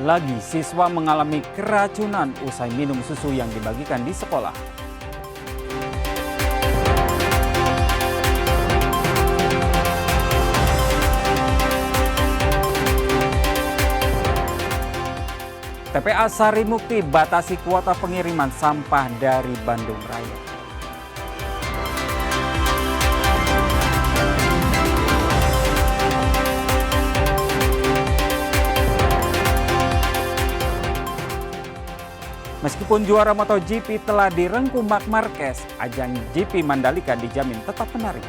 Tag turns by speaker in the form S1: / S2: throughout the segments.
S1: lagi siswa mengalami keracunan usai minum susu yang dibagikan di sekolah. TPA Sarimukti batasi kuota pengiriman sampah dari Bandung Raya. Meskipun juara MotoGP telah direngkuh Marc Marquez, ajang GP Mandalika dijamin tetap menarik.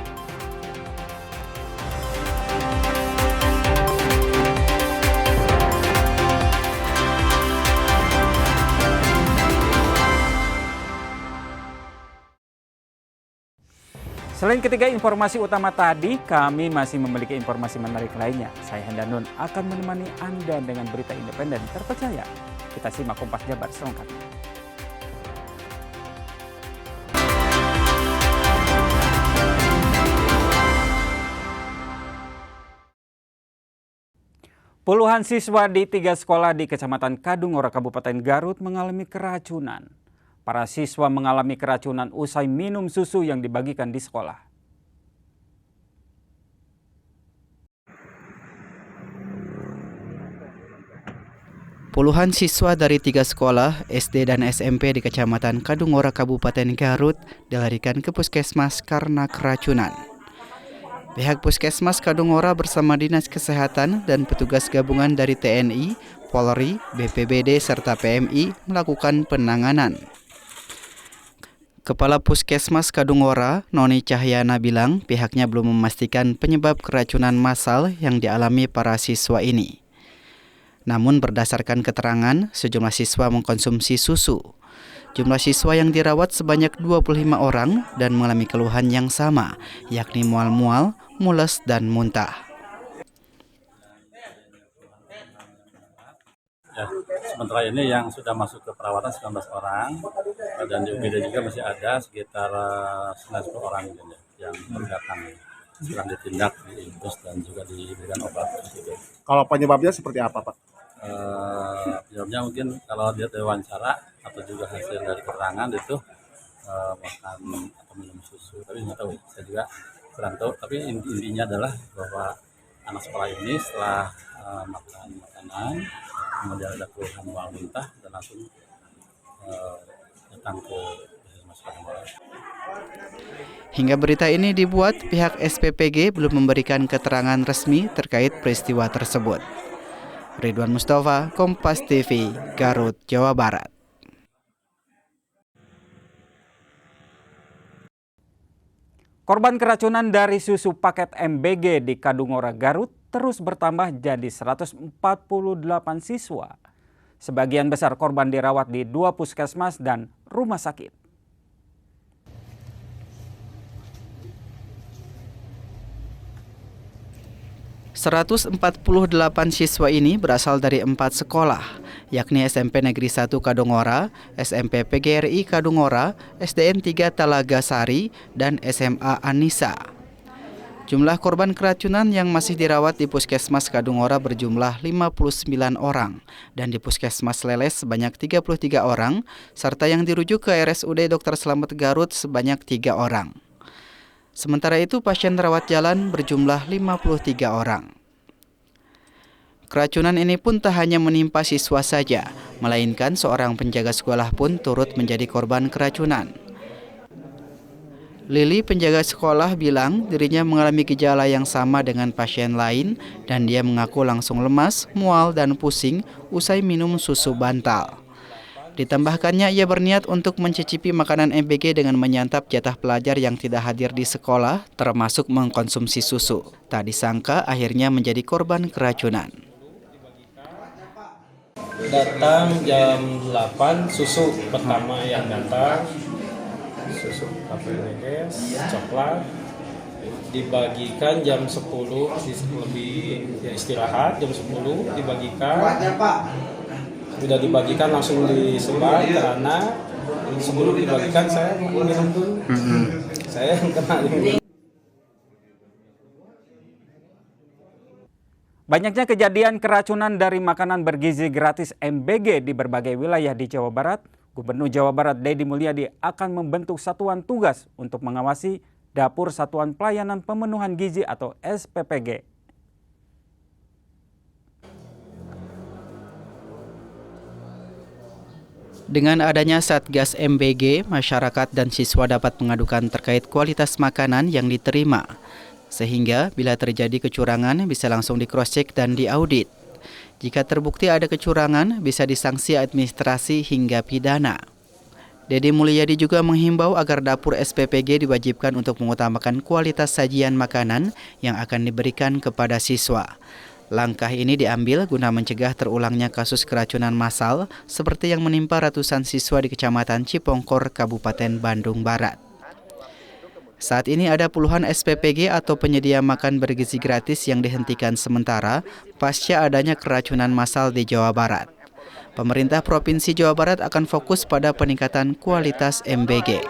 S1: Selain ketiga informasi utama tadi, kami masih memiliki informasi menarik lainnya. Saya Hendanun akan menemani Anda dengan berita independen terpercaya. Kita simak Kompas Jabar selengkapnya. Puluhan siswa di 3 sekolah di Kecamatan Kadungora, Kabupaten Garut mengalami keracunan. Para siswa mengalami keracunan usai minum susu yang dibagikan di sekolah.
S2: Puluhan siswa dari 3 sekolah SD dan SMP di Kecamatan Kadungora, Kabupaten Garut dilarikan ke puskesmas karena keracunan. Pihak puskesmas Kadungora bersama Dinas Kesehatan dan petugas gabungan dari TNI, Polri, BPBD, serta PMI melakukan penanganan. Kepala Puskesmas Kadungora, Noni Cahyana bilang pihaknya belum memastikan penyebab keracunan massal yang dialami para siswa ini. Namun berdasarkan keterangan, sejumlah siswa mengkonsumsi susu. Jumlah siswa yang dirawat sebanyak 25 orang dan mengalami keluhan yang sama, yakni mual-mual, mules, dan muntah.
S3: Ya, sementara ini yang sudah masuk ke perawatan 19 orang dan di UGD juga masih ada sekitar 90 orang yang datang sedang ditindak, diinfus dan juga diberikan obat.
S4: Kalau penyebabnya seperti apa, Pak?
S3: Penyebabnya mungkin kalau dia diwawancara atau juga hasil dari keterangan itu makan atau minum susu, tapi nggak tahu, saya juga kurang tahu. Tapi intinya adalah bahwa anak sekolah ini setelah makan makanan kemudian ada keluhan mual muntah dan langsung datang ke puskesmas Kadungora.
S2: Hingga berita ini dibuat, pihak SPPG belum memberikan keterangan resmi terkait peristiwa tersebut. Ridwan Mustafa, Kompas TV, Garut, Jawa Barat.
S1: Korban keracunan dari susu paket MBG di Kadungora, Garut terus bertambah jadi 148 siswa. Sebagian besar korban dirawat di 2 puskesmas dan rumah sakit.
S2: ...148 siswa ini berasal dari 4 sekolah, yakni SMP Negeri 1 Kadungora, SMP PGRI Kadungora, SDN 3 Talaga Sari, dan SMA Anissa. Jumlah korban keracunan yang masih dirawat di Puskesmas Kadungora berjumlah 59 orang dan di Puskesmas Leles sebanyak 33 orang, serta yang dirujuk ke RSUD Dr. Slamet Garut sebanyak 3 orang. Sementara itu pasien rawat jalan berjumlah 53 orang. Keracunan ini pun tak hanya menimpa siswa saja, melainkan seorang penjaga sekolah pun turut menjadi korban keracunan. Lili, penjaga sekolah, bilang dirinya mengalami gejala yang sama dengan pasien lain dan dia mengaku langsung lemas, mual, dan pusing usai minum susu bantal. Ditambahkannya, ia berniat untuk mencicipi makanan MBG dengan menyantap jatah pelajar yang tidak hadir di sekolah, termasuk mengkonsumsi susu. Tak disangka akhirnya menjadi korban keracunan.
S5: Datang jam 8, susu pertama yang datang, susu KPNS, coklat, dibagikan jam 10, lebih ya istirahat, jam 10 dibagikan. Sudah dibagikan langsung disebar karena sebelum dibagikan saya minum dulu. Saya yang kena ini.
S1: Banyaknya kejadian keracunan dari makanan bergizi gratis MBG di berbagai wilayah di Jawa Barat, Gubernur Jawa Barat Deddy Mulyadi akan membentuk satuan tugas untuk mengawasi Dapur Satuan Pelayanan Pemenuhan Gizi atau SPPG.
S2: Dengan adanya Satgas MBG, masyarakat dan siswa dapat mengadukan terkait kualitas makanan yang diterima. Sehingga bila terjadi kecurangan bisa langsung di-cross-check dan diaudit. Jika terbukti ada kecurangan, bisa disanksi administrasi hingga pidana. Deddy Mulyadi juga menghimbau agar dapur SPPG diwajibkan untuk mengutamakan kualitas sajian makanan yang akan diberikan kepada siswa. Langkah ini diambil guna mencegah terulangnya kasus keracunan massal seperti yang menimpa ratusan siswa di Kecamatan Cipongkor, Kabupaten Bandung Barat. Saat ini ada puluhan SPPG atau penyedia makan bergizi gratis yang dihentikan sementara pasca adanya keracunan massal di Jawa Barat. Pemerintah Provinsi Jawa Barat akan fokus pada peningkatan kualitas MBG.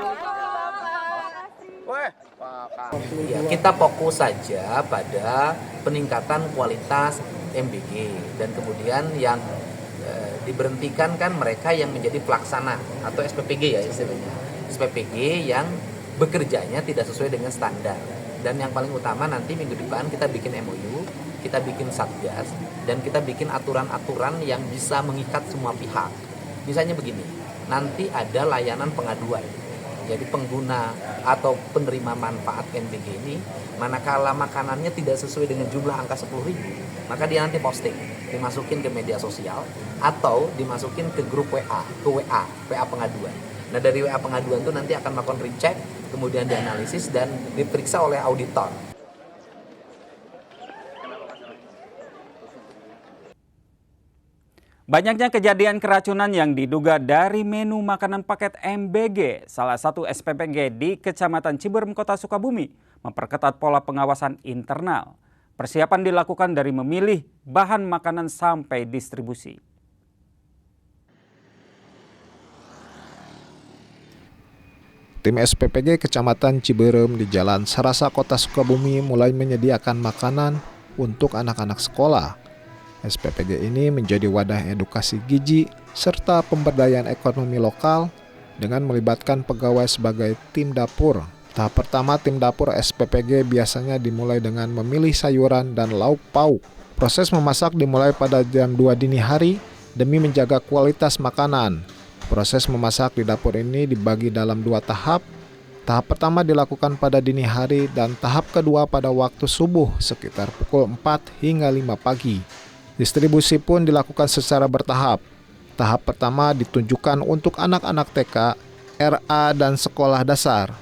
S6: Ya, kita fokus saja pada peningkatan kualitas MBG dan kemudian yang diberhentikan kan mereka yang menjadi pelaksana atau SPPG ya istilahnya. SPPG yang bekerjanya tidak sesuai dengan standar. Dan yang paling utama nanti minggu depan kita bikin MOU, kita bikin Satgas, dan kita bikin aturan-aturan yang bisa mengikat semua pihak. Misalnya begini, nanti ada layanan pengaduan. Jadi pengguna atau penerima manfaat MBG ini, manakala makanannya tidak sesuai dengan jumlah angka 10.000, maka dia nanti posting, dimasukin ke media sosial, atau dimasukin ke grup WA pengaduan. Nah dari WA pengaduan itu nanti akan melakukan recheck, kemudian dianalisis dan diperiksa oleh auditor.
S1: Banyaknya kejadian keracunan yang diduga dari menu makanan paket MBG, salah satu SPPG di Kecamatan Ciberem, Kota Sukabumi, memperketat pola pengawasan internal. Persiapan dilakukan dari memilih bahan makanan sampai distribusi.
S7: Tim SPPG Kecamatan Ciberem di Jalan Sarasa, Kota Sukabumi mulai menyediakan makanan untuk anak-anak sekolah. SPPG ini menjadi wadah edukasi gizi serta pemberdayaan ekonomi lokal dengan melibatkan pegawai sebagai tim dapur. Tahap pertama tim dapur SPPG biasanya dimulai dengan memilih sayuran dan lauk pauk. Proses memasak dimulai pada jam 2 dini hari demi menjaga kualitas makanan. Proses memasak di dapur ini dibagi dalam 2 tahap. Tahap pertama dilakukan pada dini hari dan tahap kedua pada waktu subuh sekitar pukul 4 hingga 5 pagi. Distribusi pun dilakukan secara bertahap. Tahap pertama ditunjukkan untuk anak-anak TK, RA, dan sekolah dasar.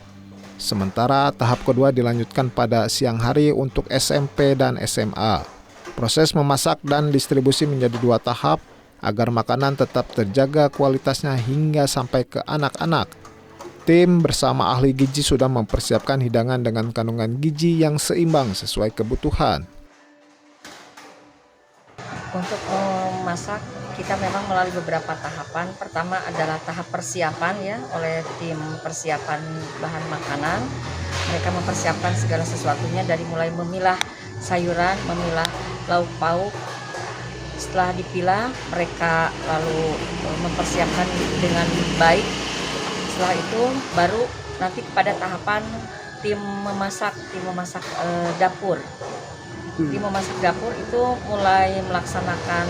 S7: Sementara tahap kedua dilanjutkan pada siang hari untuk SMP dan SMA. Proses memasak dan distribusi menjadi 2 tahap agar makanan tetap terjaga kualitasnya hingga sampai ke anak-anak. Tim bersama ahli gizi sudah mempersiapkan hidangan dengan kandungan gizi yang seimbang sesuai kebutuhan.
S8: Untuk memasak kita memang melalui beberapa tahapan. Pertama adalah tahap persiapan ya oleh tim persiapan bahan makanan. Mereka mempersiapkan segala sesuatunya dari mulai memilah sayuran, memilah lauk pauk. Setelah dipilah, mereka lalu mempersiapkan dengan baik. Setelah itu baru nanti pada tahapan tim memasak dapur. Tim memasak dapur itu mulai melaksanakan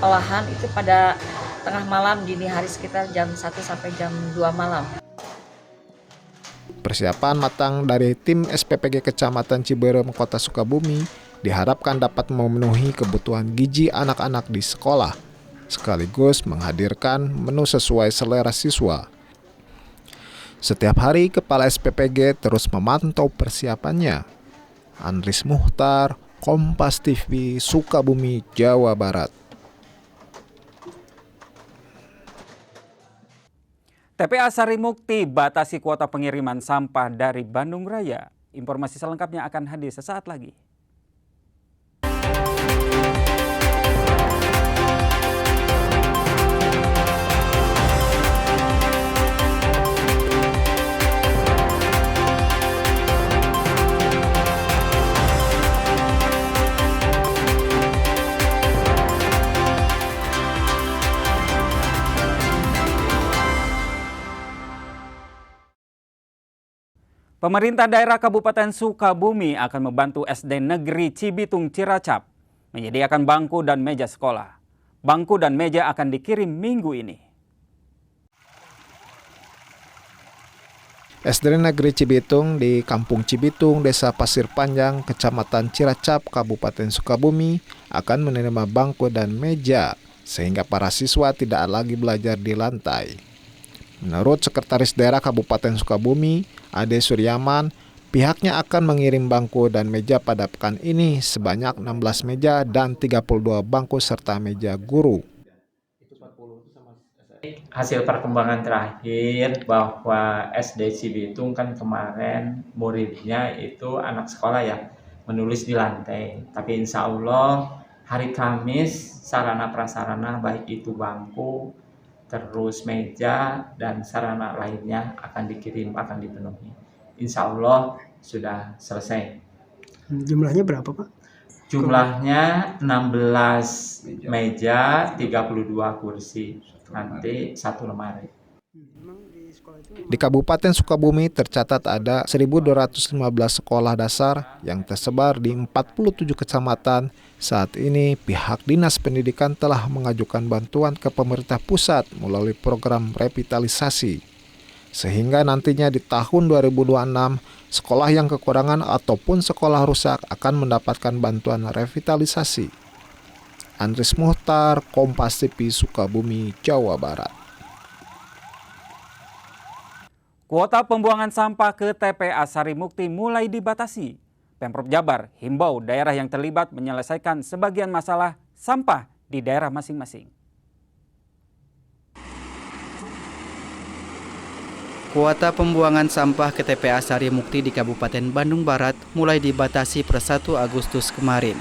S8: olahan itu pada tengah malam, dini hari sekitar jam 1 sampai jam 2 malam.
S7: Persiapan matang dari tim SPPG Kecamatan Ciberem, Kota Sukabumi diharapkan dapat memenuhi kebutuhan gizi anak-anak di sekolah, sekaligus menghadirkan menu sesuai selera siswa. Setiap hari, Kepala SPPG terus memantau persiapannya. Andris Muhtar, Kompas TV, Sukabumi, Jawa Barat.
S1: TPA Sarimukti batasi kuota pengiriman sampah dari Bandung Raya. Informasi selengkapnya akan hadir sesaat lagi. Pemerintah daerah Kabupaten Sukabumi akan membantu SD Negeri Cibitung Ciracap menyediakan bangku dan meja sekolah. Bangku dan meja akan dikirim minggu ini.
S7: SD Negeri Cibitung di Kampung Cibitung, Desa Pasir Panjang, Kecamatan Ciracap, Kabupaten Sukabumi akan menerima bangku dan meja sehingga para siswa tidak lagi belajar di lantai. Menurut Sekretaris Daerah Kabupaten Sukabumi, Ade Suryaman, pihaknya akan mengirim bangku dan meja pada pekan ini sebanyak 16 meja dan 32 bangku serta meja guru.
S9: Hasil perkembangan terakhir bahwa SD Cibitung kan kemarin muridnya itu anak sekolah ya menulis di lantai. Tapi insya Allah hari Kamis sarana prasarana baik itu bangku, terus meja dan sarana lainnya akan dikirim, akan dipenuhi. Insya Allah sudah selesai.
S10: Jumlahnya berapa, Pak?
S9: Jumlahnya 16 meja, 32 kursi, nanti 1 lemari.
S7: Di Kabupaten Sukabumi tercatat ada 1.215 sekolah dasar yang tersebar di 47 kecamatan. Saat ini pihak Dinas Pendidikan telah mengajukan bantuan ke pemerintah pusat melalui program revitalisasi. Sehingga nantinya di tahun 2026, sekolah yang kekurangan ataupun sekolah rusak akan mendapatkan bantuan revitalisasi. Andres Muhtar, Kompas TV, Sukabumi, Jawa Barat.
S1: Kuota pembuangan sampah ke TPA Sarimukti mulai dibatasi. Pemprov Jabar himbau daerah yang terlibat menyelesaikan sebagian masalah sampah di daerah masing-masing.
S2: Kuota pembuangan sampah ke TPA Sarimukti di Kabupaten Bandung Barat mulai dibatasi per 1 Agustus kemarin.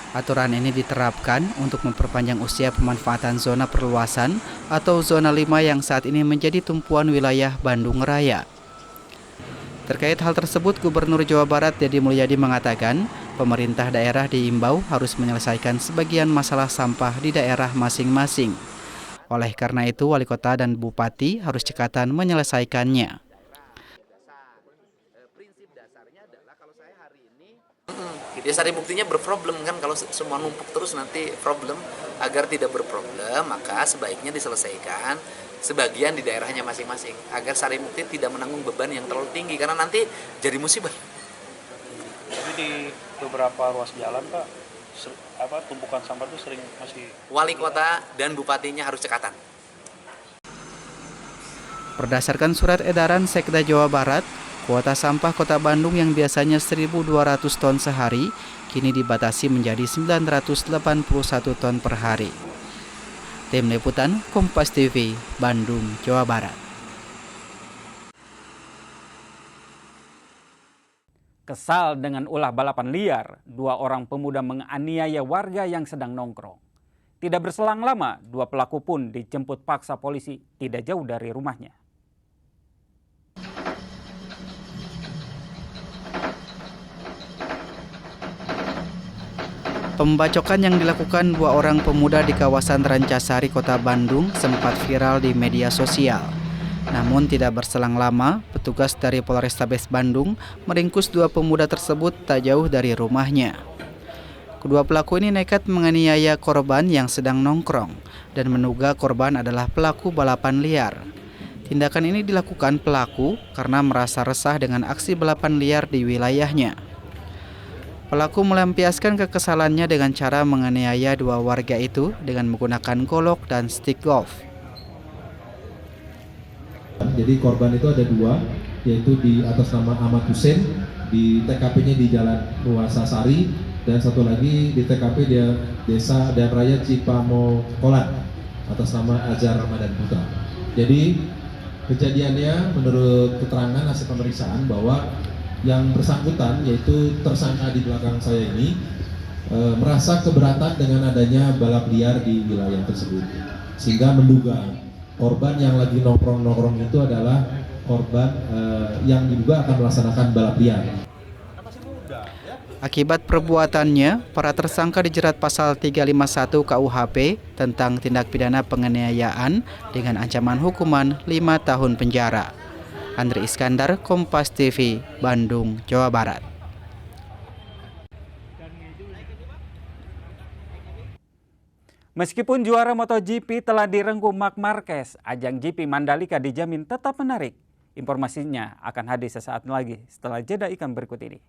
S2: Aturan ini diterapkan untuk memperpanjang usia pemanfaatan zona perluasan atau zona 5 yang saat ini menjadi tumpuan wilayah Bandung Raya. Terkait hal tersebut, Gubernur Jawa Barat Deddy Mulyadi mengatakan, pemerintah daerah diimbau harus menyelesaikan sebagian masalah sampah di daerah masing-masing. Oleh karena itu, wali kota dan bupati harus cekatan menyelesaikannya.
S6: Ya Sarimuktinya berproblem kan, kalau semua numpuk terus nanti problem. Agar tidak berproblem maka sebaiknya diselesaikan sebagian di daerahnya masing-masing agar Sarimukti tidak menanggung beban yang terlalu tinggi karena nanti jadi musibah.
S11: Tapi di beberapa ruas jalan Pak, tumpukan sampah itu sering masih.
S6: Wali kota dan bupatinya harus cekatan.
S2: Berdasarkan surat edaran Sekda Jawa Barat, kuota sampah Kota Bandung yang biasanya 1.200 ton sehari, kini dibatasi menjadi 981 ton per hari. Tim Liputan Kompas TV, Bandung, Jawa Barat.
S1: Kesal dengan ulah balapan liar, 2 orang pemuda menganiaya warga yang sedang nongkrong. Tidak berselang lama, 2 pelaku pun dijemput paksa polisi tidak jauh dari rumahnya.
S2: Pembacokan yang dilakukan 2 orang pemuda di kawasan Rancasari, Kota Bandung sempat viral di media sosial. Namun tidak berselang lama, petugas dari Polrestabes Bandung meringkus 2 pemuda tersebut tak jauh dari rumahnya. Kedua pelaku ini nekat menganiaya korban yang sedang nongkrong dan menduga korban adalah pelaku balapan liar. Tindakan ini dilakukan pelaku karena merasa resah dengan aksi balapan liar di wilayahnya. Pelaku melampiaskan kekesalannya dengan cara menganiaya 2 warga itu dengan menggunakan golok dan stick golf.
S12: Jadi korban itu ada 2, yaitu di atas nama Ahmad Hussein, di TKP-nya di Jalan Nuwasasari, dan satu lagi di TKP di Desa dan Raya Cipamokolan atas nama Azhar Ramadan Putra. Jadi kejadiannya menurut keterangan hasil pemeriksaan bahwa yang bersangkutan yaitu tersangka di belakang saya ini merasa keberatan dengan adanya balap liar di wilayah tersebut, sehingga menduga korban yang lagi nongkrong itu adalah korban yang diduga akan melaksanakan balap liar.
S2: Akibat perbuatannya, para tersangka dijerat pasal 351 KUHP tentang tindak pidana penganiayaan dengan ancaman hukuman 5 tahun penjara. Andri Iskandar, Kompas TV, Bandung, Jawa Barat.
S1: Meskipun juara MotoGP telah direngkuh Marc Marquez, ajang GP Mandalika dijamin tetap menarik. Informasinya akan hadir sesaat lagi setelah jeda iklan berikut ini.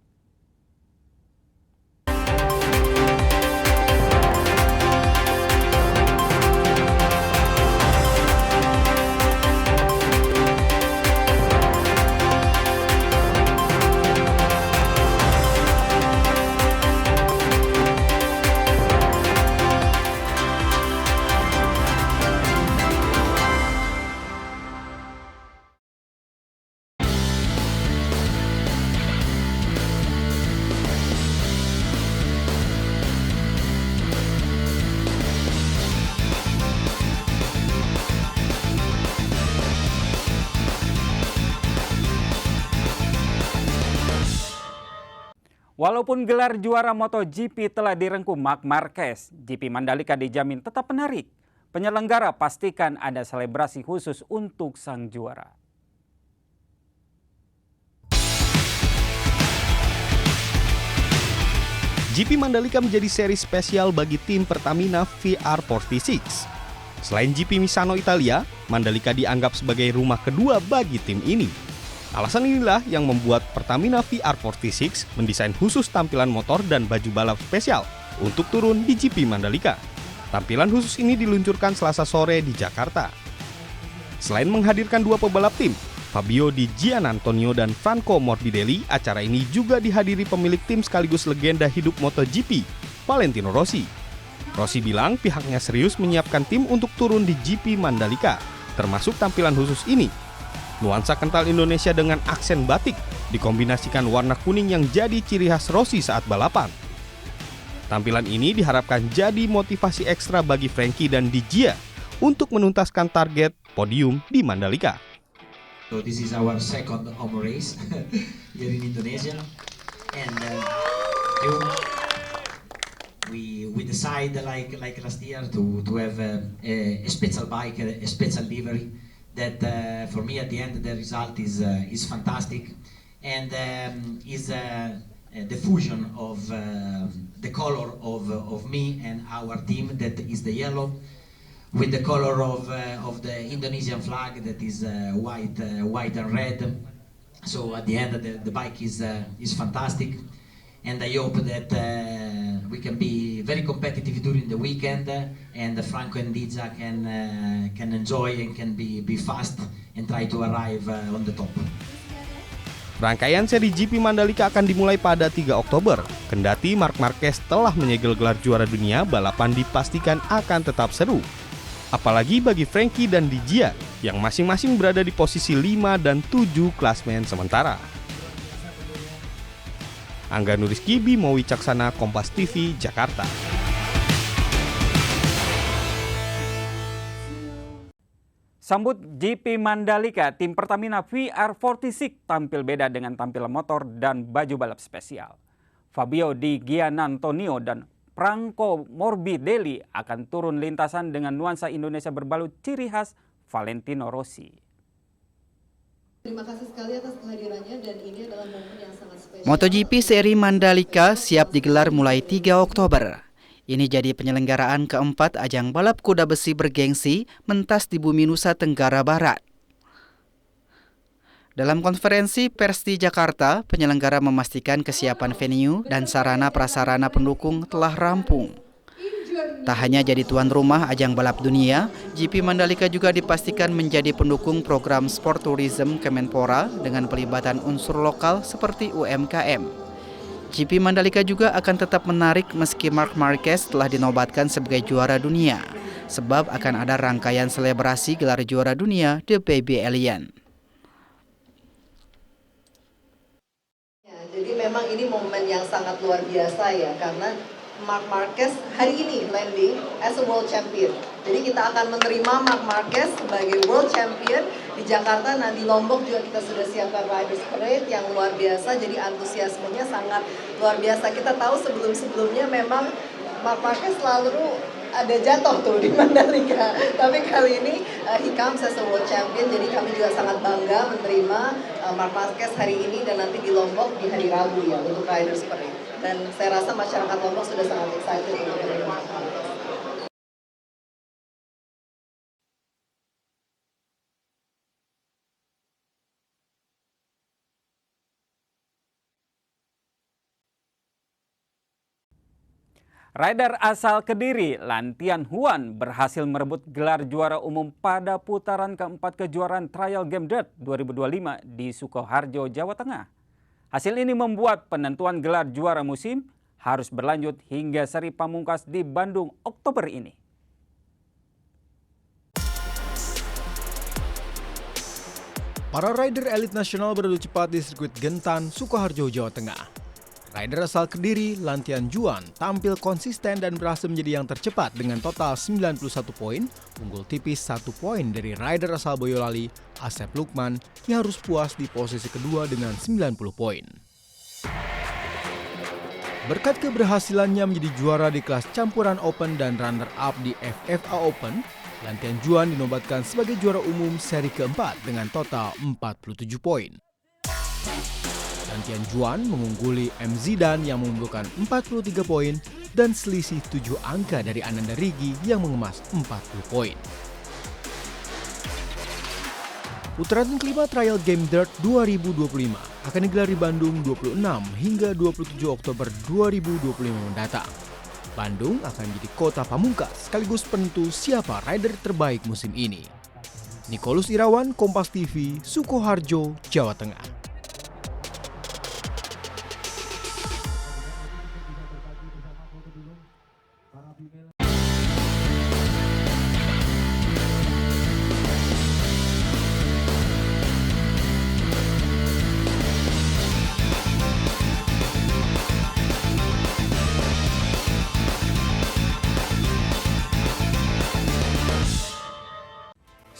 S1: Walaupun gelar juara MotoGP telah direngkuh Marc Marquez, GP Mandalika dijamin tetap menarik. Penyelenggara pastikan ada selebrasi khusus untuk sang juara.
S13: GP Mandalika menjadi seri spesial bagi tim Pertamina VR46. Selain GP Misano Italia, Mandalika dianggap sebagai rumah kedua bagi tim ini. Alasan inilah yang membuat Pertamina VR46 mendesain khusus tampilan motor dan baju balap spesial untuk turun di GP Mandalika. Tampilan khusus ini diluncurkan Selasa sore di Jakarta. Selain menghadirkan dua pebalap tim, Fabio Di Giannantonio dan Franco Morbidelli, acara ini juga dihadiri pemilik tim sekaligus legenda hidup MotoGP, Valentino Rossi. Rossi bilang pihaknya serius menyiapkan tim untuk turun di GP Mandalika, termasuk tampilan khusus ini. Nuansa kental Indonesia dengan aksen batik dikombinasikan warna kuning yang jadi ciri khas Rossi saat balapan. Tampilan ini diharapkan jadi motivasi ekstra bagi Frankie dan Di Gia untuk menuntaskan target podium di Mandalika.
S14: So this is our second home race here in Indonesia, and we decide like last year to have a special bike, a special livery. That for me at the end the result is fantastic, and is the fusion of the color of me and our team, that is the yellow, with the color of the Indonesian flag, that is white and red. So at the end the bike is fantastic, and I hope that we can be very competitive during the weekend, and Franco and Diza can enjoy and can be fast and try to arrive on the top.
S13: Rangkaian seri GP Mandalika akan dimulai pada 3 Oktober. Kendati Marc Marquez telah menyegel gelar juara dunia, balapan dipastikan akan tetap seru. Apalagi bagi Frankie dan Di Gia yang masing-masing berada di posisi 5 dan 7 klasmen sementara. Angga Nurizky, Bimo Wicaksana, Kompas TV, Jakarta.
S1: Sambut GP Mandalika, tim Pertamina VR46 tampil beda dengan tampilan motor dan baju balap spesial. Fabio Di Giannantonio dan Franco Morbidelli akan turun lintasan dengan nuansa Indonesia berbalut ciri khas Valentino Rossi.
S15: Terima kasih sekali atas kehadirannya, dan ini adalah momen yang sangat spesial.
S2: MotoGP seri Mandalika siap digelar mulai 3 Oktober. Ini jadi penyelenggaraan keempat ajang balap kuda besi bergengsi mentas di bumi Nusa Tenggara Barat. Dalam konferensi pers di Jakarta, penyelenggara memastikan kesiapan venue dan sarana prasarana pendukung telah rampung. Tak hanya jadi tuan rumah ajang balap dunia, GP Mandalika juga dipastikan menjadi pendukung program Sport Tourism Kemenpora dengan pelibatan unsur lokal seperti UMKM. GP Mandalika juga akan tetap menarik meski Marc Marquez telah dinobatkan sebagai juara dunia, sebab akan ada rangkaian selebrasi gelar juara dunia The Baby Alien.
S15: Jadi memang ini momen yang sangat luar biasa ya, karena Marc Marquez hari ini landing as a world champion. Jadi kita akan menerima Marc Marquez sebagai world champion di Jakarta. Nah, di Lombok juga kita sudah siapkan Riders Parade yang luar biasa. Jadi antusiasmenya sangat luar biasa. Kita tahu sebelum-sebelumnya memang Marc Marquez selalu ada jatuh tuh di Mandalika. Tapi kali ini he comes as a world champion, jadi kami juga sangat bangga menerima Marc Marquez hari ini dan nanti di Lombok di hari Rabu ya untuk Riders Parade. Dan saya rasa masyarakat Lombok sudah sangat excited untuk menerima Marc Marquez.
S1: Rider asal Kediri, Lantian Huan, berhasil merebut gelar juara umum pada putaran keempat kejuaraan Trial Game Dirt 2025 di Sukoharjo, Jawa Tengah. Hasil ini membuat penentuan gelar juara musim harus berlanjut hingga seri pamungkas di Bandung Oktober ini.
S13: Para rider elit nasional beradu cepat di sirkuit Gentan, Sukoharjo, Jawa Tengah. Rider asal Kediri, Lantian Juan, tampil konsisten dan berhasil menjadi yang tercepat dengan total 91 poin, unggul tipis 1 poin dari rider asal Boyolali, Asep Lukman, yang harus puas di posisi kedua dengan 90 poin. Berkat keberhasilannya menjadi juara di kelas campuran Open dan runner-up di FFA Open, Lantian Juan dinobatkan sebagai juara umum seri keempat dengan total 47 poin. Lantian Juan mengungguli M. Zidan yang mengumpulkan 43 poin dan selisih 7 angka dari Ananda Rigi yang mengemas 40 poin. Putaran kelima Trial Game Dirt 2025 akan digelar di Bandung 26 hingga 27 Oktober 2025 mendatang. Bandung akan menjadi kota pamungkas sekaligus penentu siapa rider terbaik musim ini. Nikolus Irawan, Kompas TV, Sukoharjo, Jawa Tengah.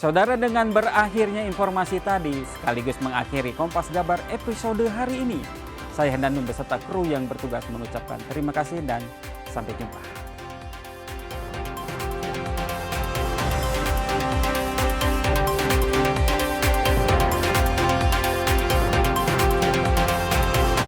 S1: Saudara, dengan berakhirnya informasi tadi sekaligus mengakhiri Kompas Jabar episode hari ini. Saya Hendanun beserta kru yang bertugas mengucapkan terima kasih dan sampai jumpa.